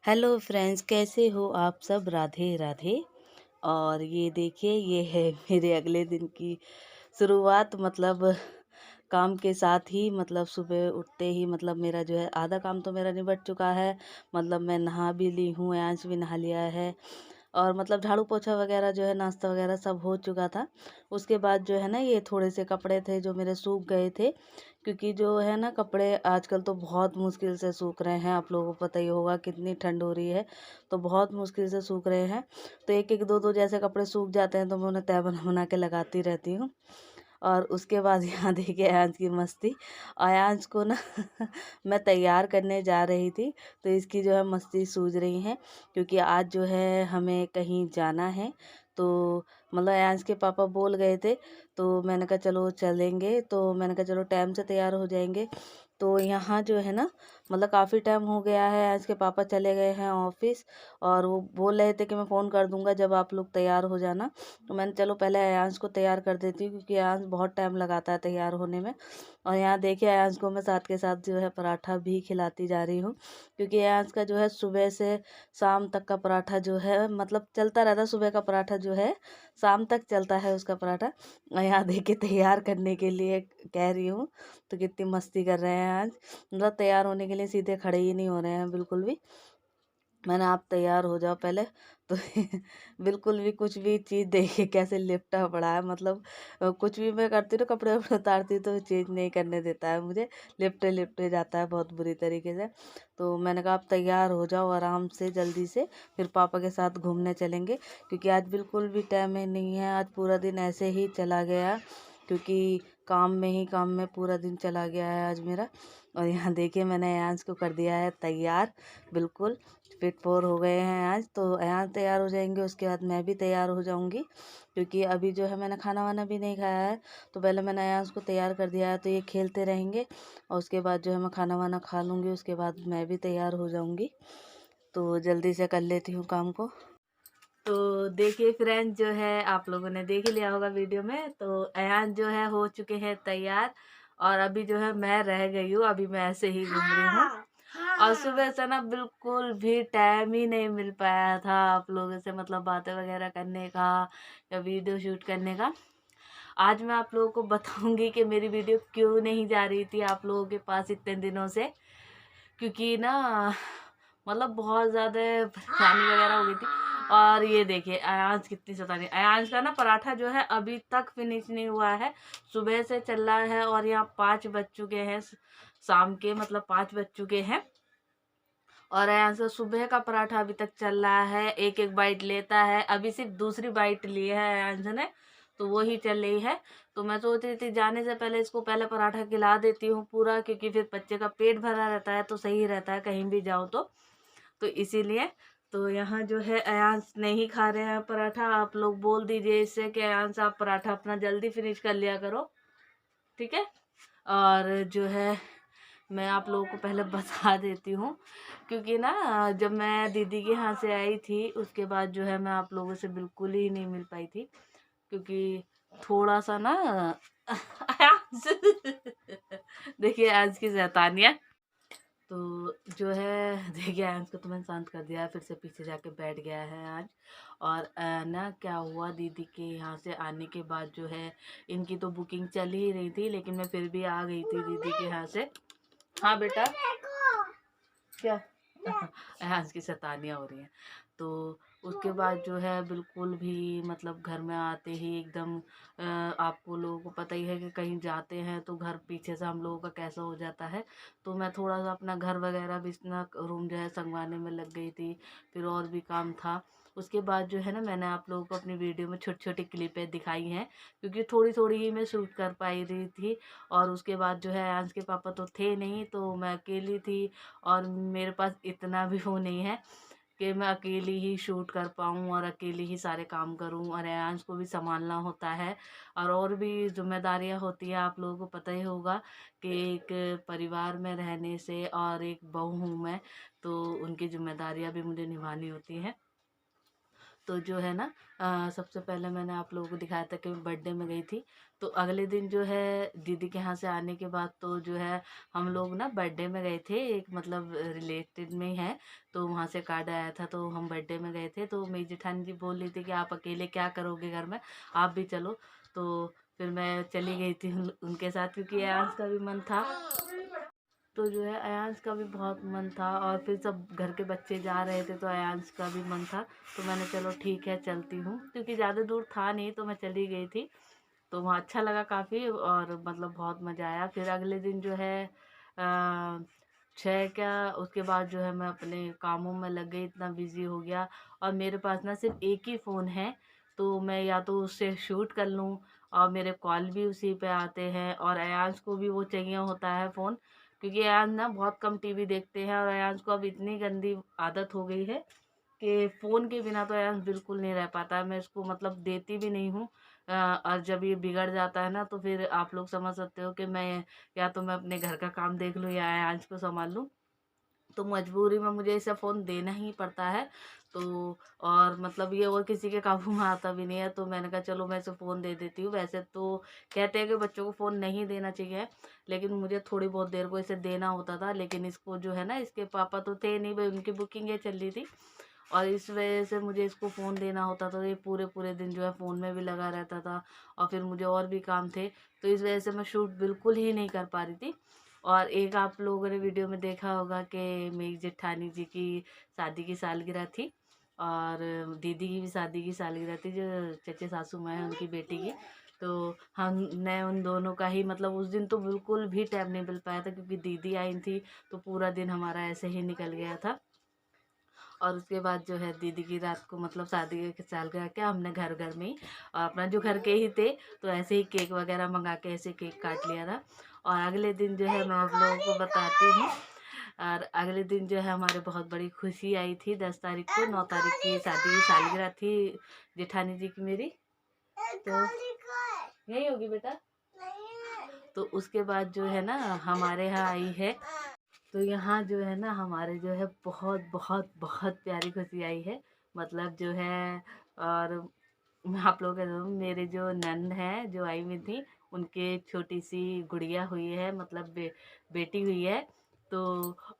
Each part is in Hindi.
हेलो फ्रेंड्स, कैसे हो आप सब? राधे राधे। और ये देखिए, ये है मेरे अगले दिन की शुरुआत। मतलब काम के साथ ही, मतलब सुबह उठते ही, मतलब मेरा जो है आधा काम तो मेरा निबट चुका है। मतलब मैं नहा भी ली हूँ, आंच भी नहा लिया है। और मतलब झाड़ू पोछा वगैरह जो है, नाश्ता वगैरह सब हो चुका था। उसके बाद जो है ना, ये थोड़े से कपड़े थे जो मेरे सूख गए थे। क्योंकि जो है ना, कपड़े आजकल तो बहुत मुश्किल से सूख रहे हैं। आप लोगों को पता ही होगा कितनी ठंड हो रही है, तो बहुत मुश्किल से सूख रहे हैं। तो एक एक दो दो जैसे कपड़े सूख जाते हैं तो मैं उन्हें तह बना बना के लगाती रहती हूँ। और उसके बाद यहाँ देखिए अयांश की मस्ती। अयांश को ना मैं तैयार करने जा रही थी, तो इसकी जो है मस्ती सूझ रही है। क्योंकि आज जो है हमें कहीं जाना है। तो मतलब अयांश के पापा बोल गए थे, तो मैंने कहा चलो चलेंगे। तो मैंने कहा चलो टाइम से तैयार हो जाएंगे। तो यहाँ जो है ना, मतलब काफ़ी टाइम हो गया है, अयांश के पापा चले गए हैं ऑफिस। और वो बोल रहे थे कि मैं फ़ोन कर दूंगा जब आप लोग तैयार हो जाना। तो मैंने चलो पहले अयांश को तैयार कर देती हूँ, क्योंकि अयांश बहुत टाइम लगाता है तैयार होने में। और यहाँ देखिए अयांश को मैं साथ के साथ जो है पराठा भी खिलाती जा रही हूँ। क्योंकि अयांश का जो है सुबह से शाम तक का पराठा जो है, मतलब चलता रहता है। सुबह का पराठा जो है शाम तक चलता है उसका पराठा। और यहाँ देखिए तैयार करने के लिए कह रही हूँ, तो कितनी मस्ती कर रहे हैं आज। मतलब तैयार होने के लिए सीधे खड़े ही नहीं हो रहे हैं बिल्कुल भी। मैंने आप तैयार हो जाओ पहले। तो बिल्कुल भी कुछ भी चीज़ देखिए कैसे लिपटा पड़ा है। मतलब कुछ भी मैं करती हूँ, कपड़े वपड़े उतारती हूँ, तो चेंज नहीं करने देता है मुझे। लिपटे लिपटे जाता है बहुत बुरी तरीके से। तो मैंने कहा आप तैयार हो जाओ आराम से जल्दी से, फिर पापा के साथ घूमने चलेंगे। क्योंकि आज बिल्कुल भी टाइम में नहीं है, आज पूरा दिन ऐसे ही चला गया। क्योंकि काम में पूरा दिन चला गया है आज मेरा। और यहाँ देखिए मैंने अयांश को कर दिया है तैयार। बिल्कुल फिट फोर हो गए हैं आज। तो अयांश तैयार हो जाएंगे, उसके बाद मैं भी तैयार हो जाऊंगी। क्योंकि अभी जो है मैंने खाना वाना भी नहीं खाया है। तो पहले मैंने अयांश को तैयार कर दिया है, तो ये खेलते रहेंगे। और उसके बाद जो है मैं खाना वाना खा लूँगी, उसके बाद मैं भी तैयार हो जाऊंगी। तो जल्दी से कर लेती हूँ काम को। तो देखिए फ्रेंड, जो है आप लोगों ने देख ही लिया होगा वीडियो में, तो अयान जो है हो चुके हैं तैयार। और अभी जो है मैं रह गई हूँ, अभी मैं ऐसे ही घूम रही हूँ। और सुबह से ना बिल्कुल भी टाइम ही नहीं मिल पाया था आप लोगों से, मतलब बातें वगैरह करने का या वीडियो शूट करने का। आज मैं आप लोगों को बताऊंगी कि मेरी वीडियो क्यों नहीं जा रही थी आप लोगों के पास इतने दिनों से। क्योंकि ना मतलब बहुत ज़्यादा परेशानी वगैरह हो गई थी। और ये देखिए अयांश कितनी शैतानी। अयांश का ना पराठा जो है अभी तक फिनिश नहीं हुआ है। सुबह से चल रहा है और यहाँ 5 बज चुके हैं शाम के, मतलब 5 बज चुके हैं। और अयांश का सुबह का पराठा अभी तक चल रहा है, एक एक बाइट लेता है। अभी सिर्फ दूसरी बाइट ली है अयांश ने, तो वो ही चल रही है। तो मैं सोच रही थी जाने से पहले इसको पहले पराठा खिला देती हूँ पूरा, क्योंकि फिर बच्चे का पेट भरा रहता है तो सही रहता है कहीं भी जाओ तो इसीलिए। तो यहाँ जो है अयांश नहीं खा रहे हैं पराठा। आप लोग बोल दीजिए इससे कि अयांश आप पराठा अपना जल्दी फिनिश कर लिया करो, ठीक है। और जो है मैं आप लोगों को पहले बता देती हूँ। क्योंकि ना जब मैं दीदी के यहाँ से आई थी, उसके बाद जो है मैं आप लोगों से बिल्कुल ही नहीं मिल पाई थी। क्योंकि थोड़ा सा ना देखिए आज की शैतानियाँ। तो जो है देखिए अंश को तो मैंने शांत कर दिया है, फिर से पीछे जाके बैठ गया है आज। और ना क्या हुआ, दीदी के यहाँ से आने के बाद जो है इनकी तो बुकिंग चल ही रही थी, लेकिन मैं फिर भी आ गई थी दीदी के यहाँ से। हाँ बेटा, क्या अंश की शैतानियाँ हो रही हैं। तो उसके बाद जो है बिल्कुल भी, मतलब घर में आते ही एकदम आपको लोगों को पता ही है कि कहीं जाते हैं तो घर पीछे से हम लोगों का कैसा हो जाता है। तो मैं थोड़ा सा अपना घर वगैरह बिस्तर रूम जो है संगवाने में लग गई थी। फिर और भी काम था। उसके बाद जो है ना, मैंने आप लोगों को अपनी वीडियो में छोटी छोटी क्लिपें दिखाई हैं, क्योंकि थोड़ी थोड़ी ही मैं शूट कर पाई रही थी। और उसके बाद जो है अंश के पापा तो थे नहीं, तो मैं अकेली थी। और मेरे पास इतना भी वो नहीं है कि मैं अकेली ही शूट कर पाऊँ और अकेली ही सारे काम करूँ, और अयांश को भी संभालना होता है। और भी जिम्मेदारियाँ होती हैं, आप लोगों को पता ही होगा कि एक परिवार में रहने से, और एक बहू हूँ मैं, तो उनकी जिम्मेदारियाँ भी मुझे निभानी होती हैं। तो जो है ना सबसे पहले मैंने आप लोगों को दिखाया था कि मैं बर्थडे में गई थी। तो अगले दिन जो है दीदी के यहाँ से आने के बाद तो जो है हम लोग ना बर्थडे में गए थे, एक मतलब रिलेटेड में ही है, तो वहाँ से कार्ड आया था तो हम बर्थडे में गए थे। तो मेरी जेठानी जी बोल रही थी कि आप अकेले क्या करोगे घर में, आप भी चलो। तो फिर मैं चली गई थी उनके साथ, क्योंकि आयांश का भी मन था। तो जो है अयांश का भी बहुत मन था और फिर सब घर के बच्चे जा रहे थे तो अयांश का भी मन था। तो मैंने चलो ठीक है चलती हूँ, क्योंकि ज़्यादा दूर था नहीं तो मैं चली गई थी। तो वहाँ अच्छा लगा काफ़ी और मतलब बहुत मज़ा आया। फिर अगले दिन जो है अ, 6 क्या उसके बाद जो है मैं अपने कामों में लग गई, इतना बिज़ी हो गया। और मेरे पास ना सिर्फ एक ही फ़ोन है, तो मैं या तो उससे शूट कर लूँ और मेरे कॉल भी उसी पे आते हैं, और अयांश को भी वो चाहिए होता है फ़ोन, क्योंकि अयांश ना बहुत कम टीवी देखते हैं और अयांश को अब इतनी गंदी आदत हो गई है कि फ़ोन के बिना तो अयांश बिल्कुल नहीं रह पाता है। मैं इसको मतलब देती भी नहीं हूँ। और जब ये बिगड़ जाता है ना तो फिर आप लोग समझ सकते हो कि मैं या तो मैं अपने घर का काम देख लूँ या अयांश को संभाल लूँ। तो मजबूरी में मुझे इसे फ़ोन देना ही पड़ता है। तो और मतलब ये और किसी के काबू में आता भी नहीं है, तो मैंने कहा चलो मैं इसे फ़ोन दे देती हूँ। वैसे तो कहते हैं कि बच्चों को फ़ोन नहीं देना चाहिए, लेकिन मुझे थोड़ी बहुत देर को इसे देना होता था। लेकिन इसको जो है ना, इसके पापा तो थे नहीं भाई, उनकी बुकिंगें चल रही थी और इस वजह से मुझे इसको फ़ोन देना होता था। तो ये पूरे पूरे दिन जो है फ़ोन में भी लगा रहता था और फिर मुझे और भी काम थे, तो इस वजह से मैं शूट बिल्कुल ही नहीं कर पा रही थी। और एक आप लोगों ने वीडियो में देखा होगा कि मेरी जेठानी जी की शादी की सालगिरह थी और दीदी की भी शादी की सालगिरह थी, जो चचे सासू माँ हैं उनकी बेटी की। तो हमने उन दोनों का ही मतलब उस दिन तो बिल्कुल भी टाइम नहीं मिल पाया था, क्योंकि दीदी आई थी तो पूरा दिन हमारा ऐसे ही निकल गया था। और उसके बाद जो है दीदी की रात को मतलब शादी के सालगिरह क्या हमने घर घर में ही अपना जो घर के ही थे, तो ऐसे ही केक वगैरह मंगा के ऐसे केक काट लिया था। और अगले दिन जो है मैं आप लोगों को बताती हूँ। और अगले दिन जो है हमारे बहुत बड़ी खुशी आई थी, 10 तारीख को, 9 तारीख की शादी की सालगिरह थी जेठानी जी की मेरी। तो यही होगी बेटा। तो उसके बाद जो है ना हमारे यहाँ आई है, तो यहाँ जो है ना हमारे जो है बहुत बहुत बहुत प्यारी खुशी आई है, मतलब जो है। और मैं आप लोगों को बताऊँ, मेरे जो नंद हैं जो आई हुई थी, उनके छोटी सी गुड़िया हुई है, मतलब बेटी हुई है। तो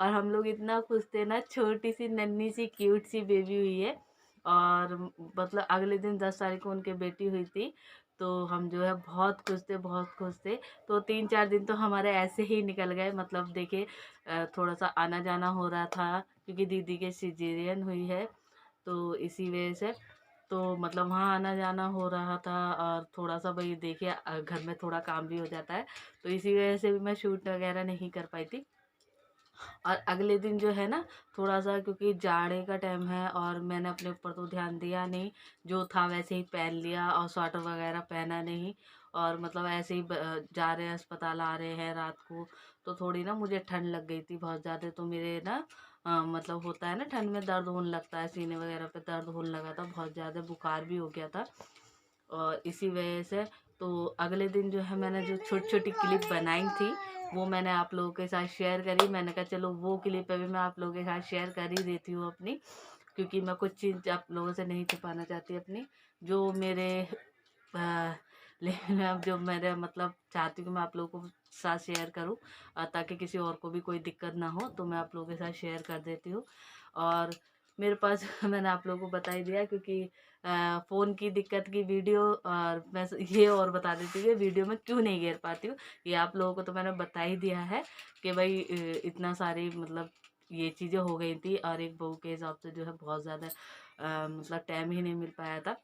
और हम लोग इतना खुश थे ना, छोटी सी नन्ही सी क्यूट सी बेबी हुई है। और मतलब अगले दिन 10 तारीख को उनके बेटी हुई थी, तो हम जो है बहुत खुश थे, बहुत खुश थे। तो 3-4 दिन तो हमारे ऐसे ही निकल गए, मतलब देखिए थोड़ा सा आना जाना हो रहा था, क्योंकि दीदी के सिजेरियन हुई है, तो इसी वजह से तो मतलब वहाँ आना जाना हो रहा था। और थोड़ा सा भाई देखिए घर में थोड़ा काम भी हो जाता है, तो इसी वजह से भी मैं शूट वगैरह नहीं कर पाई थी। और अगले दिन जो है ना थोड़ा सा, क्योंकि जाड़े का टाइम है और मैंने अपने ऊपर तो ध्यान दिया नहीं, जो था वैसे ही पहन लिया और स्वेटर वगैरह पहना नहीं। और मतलब ऐसे ही जा रहे हैं अस्पताल, आ रहे हैं रात को, तो थोड़ी ना मुझे ठंड लग गई थी बहुत ज़्यादा। तो मेरे ना मतलब होता है ना ठंड में दर्द होने लगता है, सीने वगैरह पे दर्द होने लगा था बहुत ज़्यादा, बुखार भी हो गया था। और इसी वजह से तो अगले दिन जो है मैंने जो छोटी छोटी क्लिप बनाई थी, वो मैंने आप लोगों के साथ शेयर करी। मैंने कहा चलो वो क्लिप अभी मैं आप लोगों के साथ शेयर कर ही देती हूँ अपनी, क्योंकि मैं कुछ चीज़ आप लोगों से नहीं छुपाना चाहती अपनी, जो मेरे लेकिन अब जो मेरे मतलब चाहती हूँ कि मैं आप लोगों को साथ शेयर करूँ, ताकि किसी और को भी कोई दिक्कत ना हो, तो मैं आप लोगों के साथ शेयर कर देती हूँ। और मेरे पास मैंने आप लोगों को बता ही दिया, क्योंकि फ़ोन की दिक्कत की वीडियो, और मैं ये और बता देती हूँ कि वीडियो में क्यों नहीं घेर पाती हूँ। ये आप लोगों को तो मैंने बता ही दिया है कि भाई इतना सारी मतलब ये चीज़ें हो गई थी, और एक बहू के हिसाब से जो है बहुत ज़्यादा मतलब टाइम ही नहीं मिल पाया था।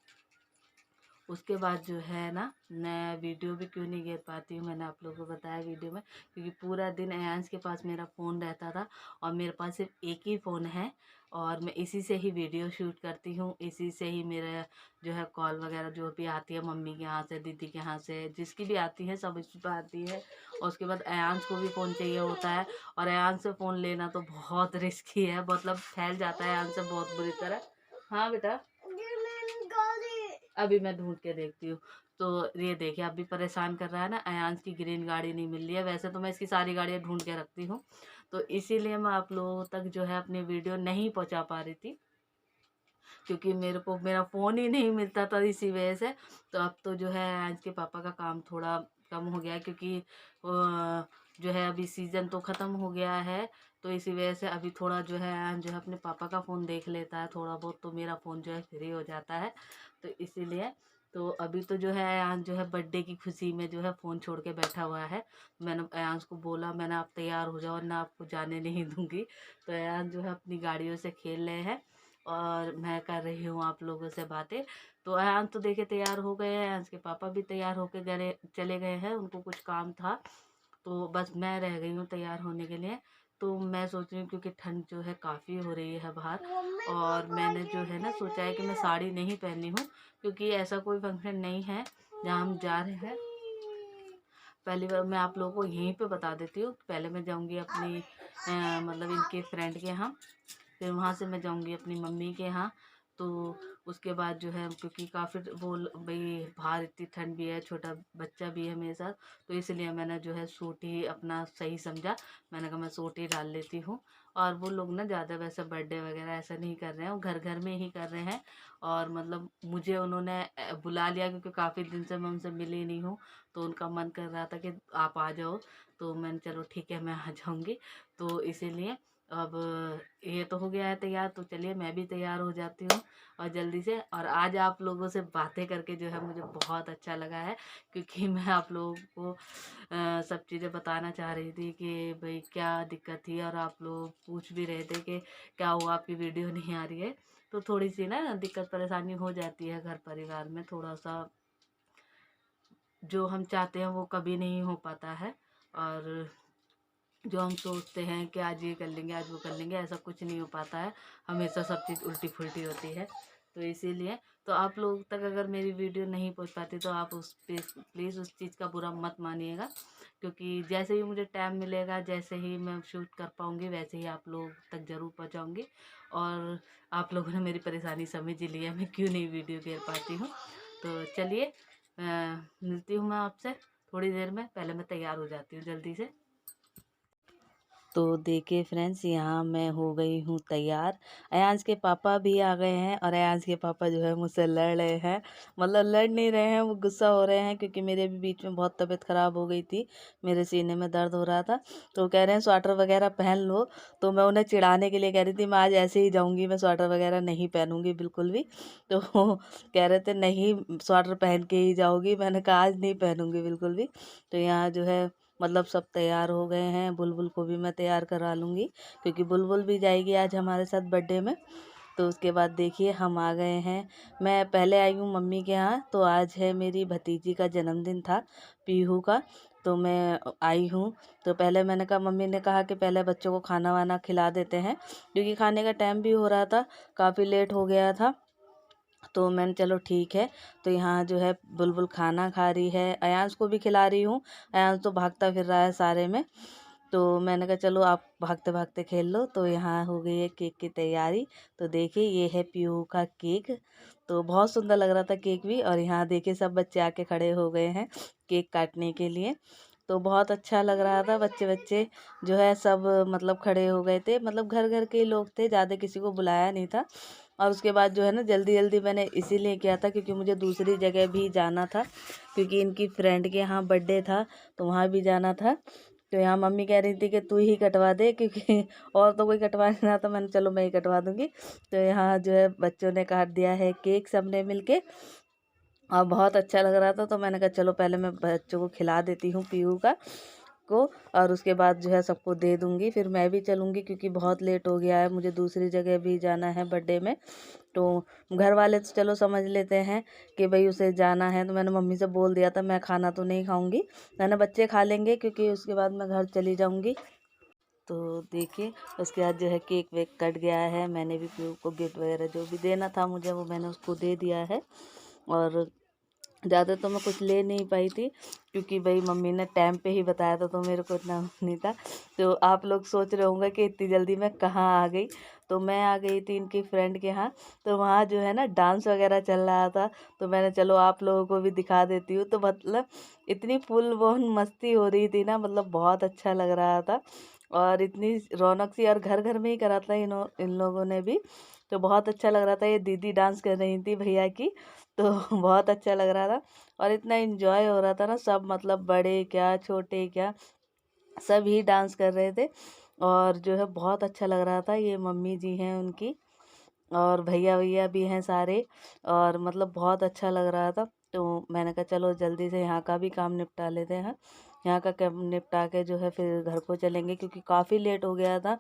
उसके बाद जो है ना मैं वीडियो भी क्यों नहीं घेर पाती हूँ, मैंने आप लोगों को बताया वीडियो में, क्योंकि पूरा दिन अयांश के पास मेरा फ़ोन रहता था और मेरे पास सिर्फ एक ही फ़ोन है, और मैं इसी से ही वीडियो शूट करती हूँ, इसी से ही मेरा जो है कॉल वगैरह जो भी आती है, मम्मी के यहाँ से, दीदी के यहाँ से, जिसकी भी आती है सब इसी पर आती है। और उसके बाद अयांश को भी फ़ोन चाहिए होता है, और अयांश से फ़ोन लेना तो बहुत रिस्की है, मतलब फैल जाता है अयांश से बहुत बुरी तरह। हाँ बेटा, अभी मैं ढूंढ के देखती हूँ। तो ये देखिए अभी परेशान कर रहा है ना, अयांश की ग्रीन गाड़ी नहीं मिल रही है, वैसे तो मैं इसकी सारी गाड़ियाँ ढूंढ के रखती हूँ, तो इसीलिए मैं आप लोगों तक जो है अपनी वीडियो नहीं पहुँचा पा रही थी। क्योंकि मेरे को मेरा फ़ोन ही नहीं मिलता था इसी वजह से। तो अब तो जो है अंश के पापा का काम थोड़ा कम हो गया है, क्योंकि जो है अभी सीज़न तो ख़त्म हो गया है। तो इसी वजह से अभी थोड़ा जो है अंश जो है अपने पापा का फ़ोन देख लेता है थोड़ा बहुत, तो मेरा फ़ोन जो है फ्री हो जाता है। तो इसीलिए तो अभी तो जो है अयान जो है बर्थडे की खुशी में जो है फ़ोन छोड़ के बैठा हुआ है। मैंने अयांश को बोला, मैंने आप तैयार हो जाओ वरना आपको जाने नहीं दूँगी। तो अयान जो है अपनी गाड़ियों से खेल रहे हैं और मैं कर रही हूँ आप लोगों से बातें। तो अयान तो देखिए तैयार हो गए हैं, अयांश के पापा भी तैयार होके गए चले गए हैं, उनको कुछ काम था। तो बस मैं रह गई हूँ तैयार होने के लिए। तो मैं सोच रही हूँ क्योंकि ठंड जो है काफ़ी हो रही है बाहर, और मैंने जो है ना सोचा है कि मैं साड़ी नहीं पहनी हूँ, क्योंकि ऐसा कोई फंक्शन नहीं है जहाँ हम जा रहे हैं। पहली बार मैं आप लोगों को यहीं पे बता देती हूँ, पहले मैं जाऊँगी अपनी मतलब इनके फ्रेंड के यहाँ, फिर वहाँ से मैं जाऊँगी अपनी मम्मी के यहाँ। तो उसके बाद जो है क्योंकि काफ़ी वो भाई बाहर इतनी ठंड भी है, छोटा बच्चा भी है मेरे साथ, तो इसलिए मैंने जो है सूट ही अपना सही समझा। मैंने कहा मैं सूट ही डाल लेती हूँ। और वो लोग ना ज़्यादा वैसे बर्थडे वगैरह ऐसा नहीं कर रहे हैं, वो घर घर में ही कर रहे हैं। और मतलब मुझे उन्होंने बुला लिया क्योंकि काफ़ी दिन से मैं उनसे मिली नहीं हूँ। तो उनका मन कर रहा था कि आप आ जाओ, तो मैंने चलो ठीक है मैं आ जाऊँगी। तो इसीलिए अब ये तो हो गया है तैयार, तो चलिए मैं भी तैयार हो जाती हूँ और जल्दी से। और आज आप लोगों से बातें करके जो है मुझे बहुत अच्छा लगा है, क्योंकि मैं आप लोगों को सब चीज़ें बताना चाह रही थी कि भाई क्या दिक्कत थी, और आप लोग पूछ भी रहे थे कि क्या हुआ आपकी वीडियो नहीं आ रही है। तो थोड़ी सी ना दिक्कत परेशानी हो जाती है घर परिवार में, थोड़ा सा जो हम चाहते हैं वो कभी नहीं हो पाता है। और जो हम सोचते हैं कि आज ये कर लेंगे आज वो कर लेंगे, ऐसा कुछ नहीं हो पाता है, हमेशा सब चीज़ उल्टी फुल्टी होती है। तो इसीलिए तो आप लोग तक अगर मेरी वीडियो नहीं पहुंच पाती तो आप उस पे प्लीज़ उस चीज़ का बुरा मत मानिएगा, क्योंकि जैसे ही मुझे टाइम मिलेगा, जैसे ही मैं शूट कर पाऊँगी, वैसे ही आप लोग तक ज़रूर पहुँचाऊँगी। और आप लोगों ने मेरी परेशानी समझ ही लिया मैं क्यों नहीं वीडियो घेर पाती हूँ। तो चलिए मिलती हूँ मैं आपसे थोड़ी देर में, पहले मैं तैयार हो जाती हूँ जल्दी से। तो देखिए फ्रेंड्स, यहाँ मैं हो गई हूँ तैयार। अयांश के पापा भी आ गए हैं, और अयांश के पापा जो है मुझसे लड़ रहे हैं, मतलब लड़ नहीं रहे हैं, वो गुस्सा हो रहे हैं, क्योंकि मेरे भी बीच में बहुत तबीयत ख़राब हो गई थी, मेरे सीने में दर्द हो रहा था। तो कह रहे हैं स्वेटर वगैरह पहन लो। तो मैं उन्हें चिढ़ाने के लिए कह रही थी मैं आज ऐसे ही जाऊँगी, मैं स्वेटर वगैरह नहीं पहनूँगी बिल्कुल भी। तो कह रहे थे नहीं स्वेटर पहन के ही जाओगी, मैंने कहा आज नहीं पहनूँगी बिल्कुल भी। तो यहाँ जो है मतलब सब तैयार हो गए हैं, बुलबुल को भी मैं तैयार करा लूँगी, क्योंकि बुलबुल भी जाएगी आज हमारे साथ बर्थडे में। तो उसके बाद देखिए हम आ गए हैं। मैं पहले आई हूँ मम्मी के यहाँ, तो आज है मेरी भतीजी का जन्मदिन था, पीहू का। तो मैं आई हूँ। तो पहले मैंने कहा, मम्मी ने कहा कि पहले बच्चों को खाना वाना खिला देते हैं, क्योंकि खाने का टाइम भी हो रहा था, काफ़ी लेट हो गया था। तो मैंने चलो ठीक है। तो यहाँ जो है बुलबुल खाना खा रही है, अयांश को भी खिला रही हूँ। अयांश तो भागता फिर रहा है सारे में। तो मैंने कहा चलो आप भागते भागते खेल लो। तो यहाँ हो गई है केक की तैयारी। तो देखिए ये है पीहू का केक। तो बहुत सुंदर लग रहा था केक भी, और यहाँ देखिए सब बच्चे आके खड़े हो गए हैं केक काटने के लिए। तो बहुत अच्छा लग रहा था, बच्चे बच्चे जो है सब मतलब खड़े हो गए थे, मतलब घर घर के ही लोग थे, ज़्यादा किसी को बुलाया नहीं था। और उसके बाद जो है ना जल्दी जल्दी मैंने इसीलिए किया था क्योंकि मुझे दूसरी जगह भी जाना था, क्योंकि इनकी फ्रेंड के यहाँ बर्थडे था, तो वहाँ भी जाना था। तो यहाँ मम्मी कह रही थी कि तू ही कटवा दे, क्योंकि और तो कोई कटवा नहीं रहा था। मैंने चलो मैं ही कटवा दूँगी। तो यहाँ जो है बच्चों ने काट दिया है केक सबने मिलके, और बहुत अच्छा लग रहा था। तो मैंने कहा चलो पहले मैं बच्चों को खिला देती हूँ पीहू का को, और उसके बाद जो है सबको दे दूँगी, फिर मैं भी चलूँगी, क्योंकि बहुत लेट हो गया है, मुझे दूसरी जगह भी जाना है बर्थडे में। तो घर वाले तो चलो समझ लेते हैं कि भाई उसे जाना है। तो मैंने मम्मी से बोल दिया था मैं खाना तो नहीं खाऊंगी, मैंने बच्चे खा लेंगे, क्योंकि उसके बाद मैं घर चली जाऊंगी। तो देखिए उसके बाद जो है केक वेक कट गया है, मैंने भी पीहू को गिफ्ट वगैरह जो भी देना था मुझे वो मैंने उसको दे दिया है। और ज़्यादा तो मैं कुछ ले नहीं पाई थी, क्योंकि भाई मम्मी ने टाइम पे ही बताया था, तो मेरे को इतना नहीं था। तो आप लोग सोच रहे होंगे कि इतनी जल्दी मैं कहाँ आ गई। तो मैं आ गई थी इनकी फ्रेंड के यहाँ, तो वहाँ जो है ना डांस वगैरह चल रहा था, तो मैंने चलो आप लोगों को भी दिखा देती हूँ। तो मतलब इतनी फुल वॉन मस्ती हो रही थी ना, मतलब बहुत अच्छा लग रहा था, और इतनी रौनक सी, और घर घर में ही करा था इन लोगों ने भी। तो बहुत अच्छा लग रहा था। ये दीदी डांस कर रही थी भैया की, तो बहुत अच्छा लग रहा था और इतना एंजॉय हो रहा था ना, सब मतलब बड़े क्या छोटे क्या सभी डांस कर रहे थे और जो है बहुत अच्छा लग रहा था। ये मम्मी जी हैं उनकी और भैया भैया भी हैं सारे और मतलब बहुत अच्छा लग रहा था। तो मैंने कहा चलो जल्दी से यहाँ का भी काम निपटा लेते हैं, यहाँ का काम निपटा के जो है फिर घर को चलेंगे क्योंकि काफ़ी लेट हो गया था।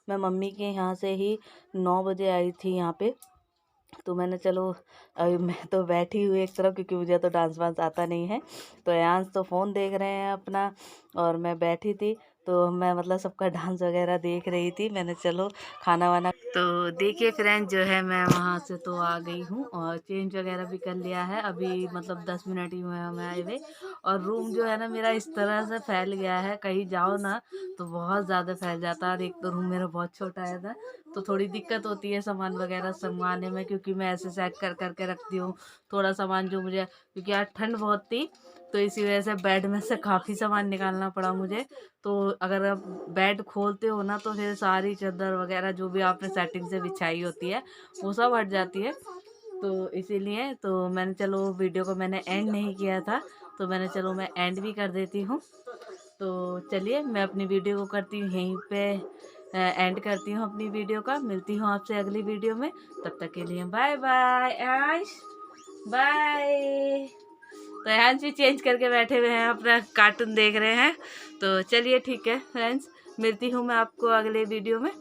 मैं मम्मी के यहाँ से ही 9 बजे आई थी यहाँ पे। तो मैंने चलो अभी मैं तो बैठी हुई एक तरफ क्योंकि मुझे तो डांस वांस आता नहीं है। तो यांश तो फ़ोन देख रहे हैं अपना और मैं बैठी थी, तो मैं मतलब सबका डांस वगैरह देख रही थी। मैंने चलो खाना वाना तो देखिए फ्रेंड जो है मैं वहाँ से तो आ गई हूँ और चेंज वगैरह भी कर लिया है। अभी मतलब 10 मिनट ही हुए हमें आए हुए और रूम जो है ना मेरा इस तरह से फैल गया है, कहीं जाओ ना तो बहुत ज़्यादा फैल जाता है। और एक तो रूम मेरा बहुत छोटा है था तो थोड़ी दिक्कत होती है सामान वगैरह संभालने में क्योंकि मैं ऐसे सेट कर करके रखती हूँ थोड़ा सामान जो मुझे, क्योंकि आज ठंड बहुत थी तो इसी वजह से बेड में से काफ़ी सामान निकालना पड़ा मुझे। तो अगर आप बेड खोलते हो ना तो फिर सारी चादर वगैरह जो भी आपने सेटिंग से बिछाई होती है वो सब हट जाती है। तो इसीलिए तो मैंने चलो वीडियो को मैंने एंड नहीं किया था, तो मैंने चलो मैं एंड भी कर देती हूँ। तो चलिए मैं अपनी वीडियो को करती हूँ यहीं पे एंड करती हूँ अपनी वीडियो का। मिलती हूँ आपसे अगली वीडियो में, तब तक के लिए बाय बाय। आश बाय। तो हैंस भी चेंज करके बैठे हुए हैं, अपना कार्टून देख रहे हैं। तो चलिए ठीक है फ्रेंड्स, मिलती हूँ मैं आपको अगले वीडियो में।